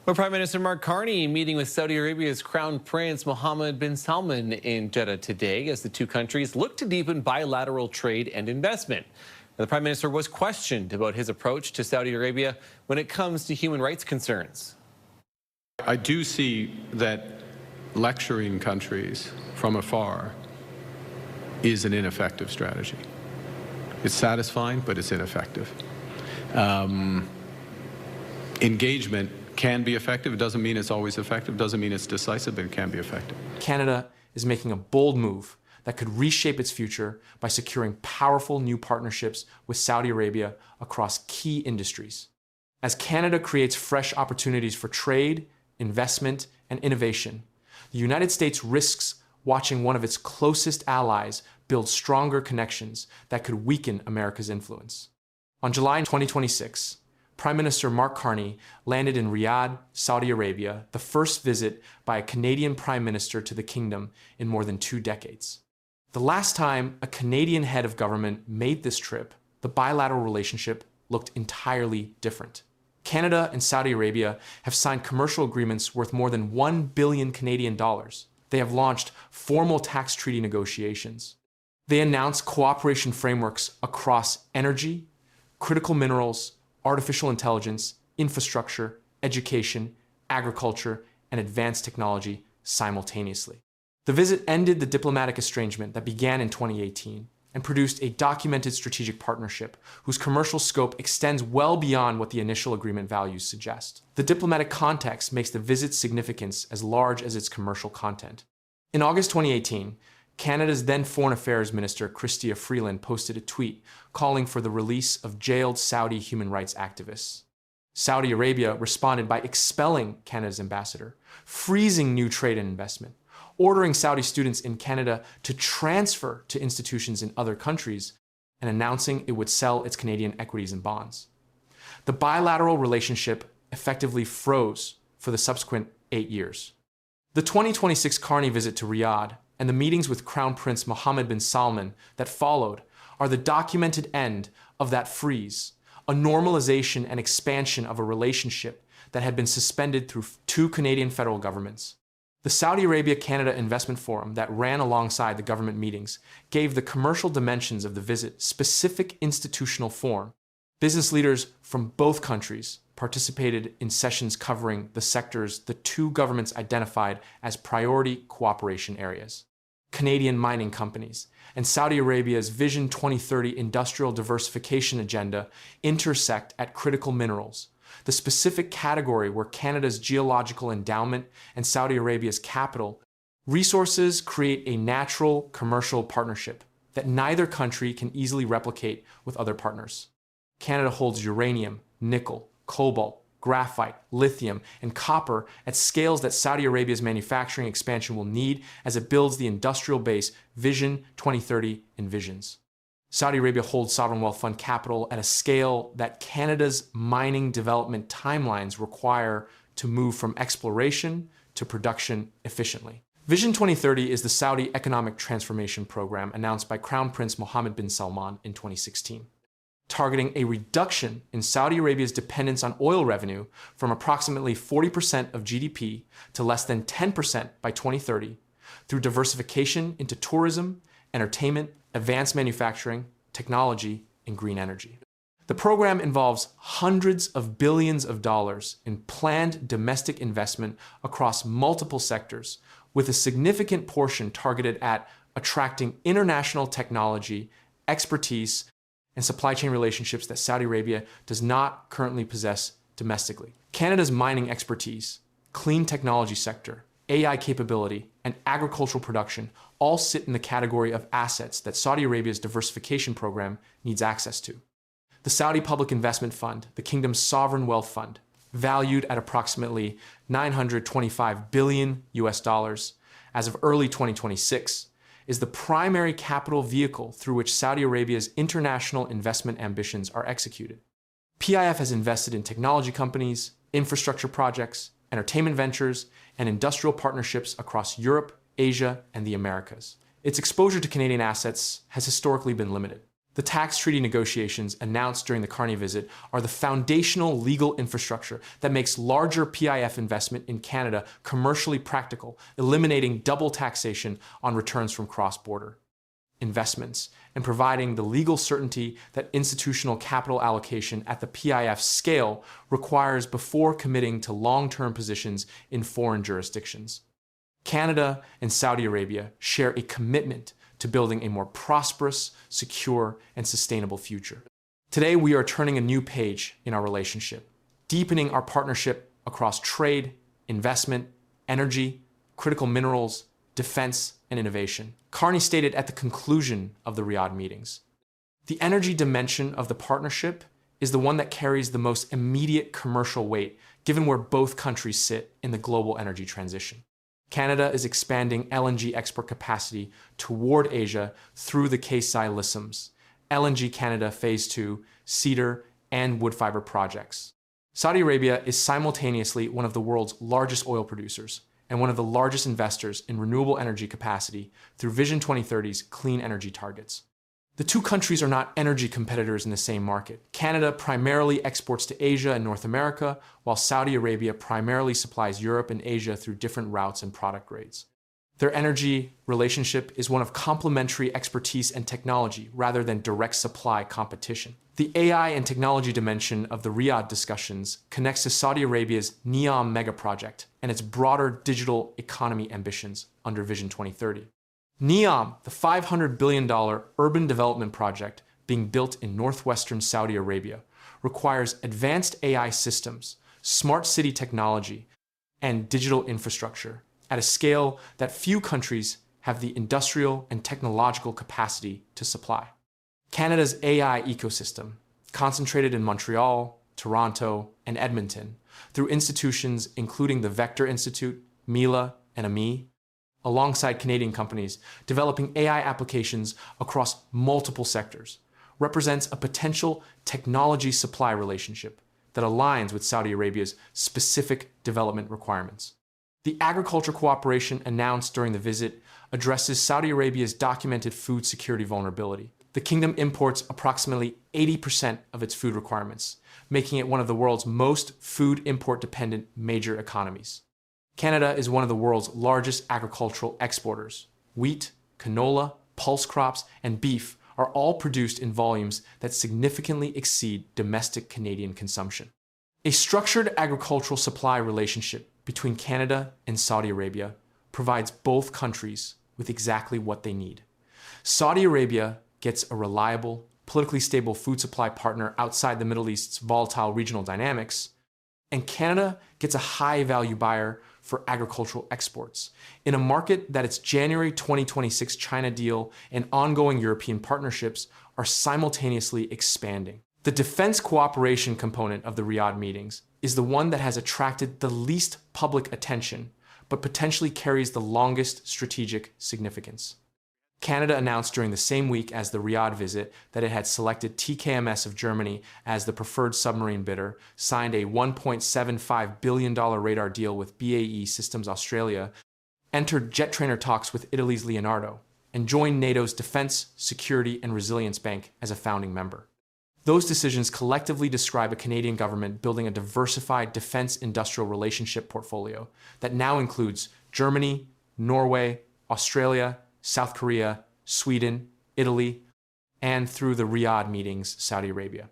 Well, Prime Minister Mark Carney meeting with Saudi Arabia's Crown Prince Mohammed bin Salman in Jeddah today as the two countries look to deepen bilateral trade and investment. Now, the Prime Minister was questioned about his approach to Saudi Arabia when it comes to human rights concerns. I do see that lecturing countries from afar is an ineffective strategy. It's satisfying, but it's ineffective. Engagement can be effective. It doesn't mean it's always effective. It doesn't mean it's decisive, but it can be effective. Canada is making a bold move that could reshape its future by securing powerful new partnerships with Saudi Arabia across key industries. As Canada creates fresh opportunities for trade, investment, and innovation, the United States risks watching one of its closest allies build stronger connections that could weaken America's influence. On July 2026, Prime Minister Mark Carney landed in Riyadh, Saudi Arabia, the first visit by a Canadian Prime Minister to the kingdom in more than 2 decades. The last time a Canadian head of government made this trip, the bilateral relationship looked entirely different. Canada and Saudi Arabia have signed commercial agreements worth more than 1 billion Canadian dollars. They have launched formal tax treaty negotiations. They announced cooperation frameworks across energy, critical minerals, artificial intelligence, infrastructure, education, agriculture, and advanced technology simultaneously. The visit ended the diplomatic estrangement that began in 2018 and produced a documented strategic partnership whose commercial scope extends well beyond what the initial agreement values suggest. The diplomatic context makes the visit's significance as large as its commercial content. In August 2018, Canada's then Foreign Affairs Minister Chrystia Freeland posted a tweet calling for the release of jailed Saudi human rights activists. Saudi Arabia responded by expelling Canada's ambassador, freezing new trade and investment, ordering Saudi students in Canada to transfer to institutions in other countries, and announcing it would sell its Canadian equities and bonds. The bilateral relationship effectively froze for the subsequent 8 years. The 2026 Carney visit to Riyadh and the meetings with Crown Prince Mohammed bin Salman that followed are the documented end of that freeze, a normalization and expansion of a relationship that had been suspended through 2 Canadian federal governments. The Saudi Arabia-Canada Investment Forum that ran alongside the government meetings gave the commercial dimensions of the visit specific institutional form. Business leaders from both countries participated in sessions covering the sectors the 2 governments identified as priority cooperation areas. Canadian mining companies and Saudi Arabia's Vision 2030 industrial diversification agenda intersect at critical minerals, the specific category where Canada's geological endowment and Saudi Arabia's capital resources create a natural commercial partnership that neither country can easily replicate with other partners. Canada holds uranium, nickel, cobalt, graphite, lithium, and copper at scales that Saudi Arabia's manufacturing expansion will need as it builds the industrial base Vision 2030 envisions. Saudi Arabia holds sovereign wealth fund capital at a scale that Canada's mining development timelines require to move from exploration to production efficiently. Vision 2030 is the Saudi economic transformation program announced by Crown Prince Mohammed bin Salman in 2016. Targeting a reduction in Saudi Arabia's dependence on oil revenue from approximately 40% of GDP to less than 10% by 2030 through diversification into tourism, entertainment, advanced manufacturing, technology, and green energy. The program involves hundreds of billions of dollars in planned domestic investment across multiple sectors, with a significant portion targeted at attracting international technology, expertise, and supply chain relationships that Saudi Arabia does not currently possess domestically. Canada's mining expertise, clean technology sector, AI capability, and agricultural production all sit in the category of assets that Saudi Arabia's diversification program needs access to. The Saudi Public Investment Fund, the kingdom's sovereign wealth fund, valued at approximately $925 billion as of early 2026, is the primary capital vehicle through which Saudi Arabia's international investment ambitions are executed. PIF has invested in technology companies, infrastructure projects, entertainment ventures, and industrial partnerships across Europe, Asia, and the Americas. Its exposure to Canadian assets has historically been limited. The tax treaty negotiations announced during the Carney visit are the foundational legal infrastructure that makes larger PIF investment in Canada commercially practical, eliminating double taxation on returns from cross-border investments, and providing the legal certainty that institutional capital allocation at the PIF scale requires before committing to long-term positions in foreign jurisdictions. Canada and Saudi Arabia share a commitment to building a more prosperous, secure, and sustainable future. Today, we are turning a new page in our relationship, deepening our partnership across trade, investment, energy, critical minerals, defense, and innovation. Carney stated at the conclusion of the Riyadh meetings, "The energy dimension of the partnership is the one that carries the most immediate commercial weight, given where both countries sit in the global energy transition. Canada is expanding LNG export capacity toward Asia through the Kaysai Lissams, LNG Canada Phase 2, Cedar, and wood fiber projects. Saudi Arabia is simultaneously one of the world's largest oil producers and one of the largest investors in renewable energy capacity through Vision 2030's clean energy targets. The two countries are not energy competitors in the same market. Canada primarily exports to Asia and North America, while Saudi Arabia primarily supplies Europe and Asia through different routes and product grades. Their energy relationship is one of complementary expertise and technology rather than direct supply competition. The AI and technology dimension of the Riyadh discussions connects to Saudi Arabia's NEOM mega project and its broader digital economy ambitions under Vision 2030. NEOM, the $500 billion urban development project being built in northwestern Saudi Arabia, requires advanced AI systems, smart city technology, and digital infrastructure at a scale that few countries have the industrial and technological capacity to supply. Canada's AI ecosystem, concentrated in Montreal, Toronto, and Edmonton, through institutions including the Vector Institute, Mila, and AMI, alongside Canadian companies developing AI applications across multiple sectors, represents a potential technology supply relationship that aligns with Saudi Arabia's specific development requirements. The agriculture cooperation announced during the visit addresses Saudi Arabia's documented food security vulnerability. The kingdom imports approximately 80% of its food requirements, making it one of the world's most food import-dependent major economies. Canada is one of the world's largest agricultural exporters. Wheat, canola, pulse crops, and beef are all produced in volumes that significantly exceed domestic Canadian consumption. A structured agricultural supply relationship between Canada and Saudi Arabia provides both countries with exactly what they need. Saudi Arabia gets a reliable, politically stable food supply partner outside the Middle East's volatile regional dynamics, and Canada gets a high-value buyer for agricultural exports in a market that its January 2026 China deal and ongoing European partnerships are simultaneously expanding. The defense cooperation component of the Riyadh meetings is the one that has attracted the least public attention, but potentially carries the longest strategic significance. Canada announced during the same week as the Riyadh visit that it had selected TKMS of Germany as the preferred submarine bidder, signed a $1.75 billion radar deal with BAE Systems Australia, entered jet trainer talks with Italy's Leonardo, and joined NATO's Defense, Security, and Resilience Bank as a founding member. Those decisions collectively describe a Canadian government building a diversified defense-industrial relationship portfolio that now includes Germany, Norway, Australia, South Korea, Sweden, Italy, and through the Riyadh meetings, Saudi Arabia.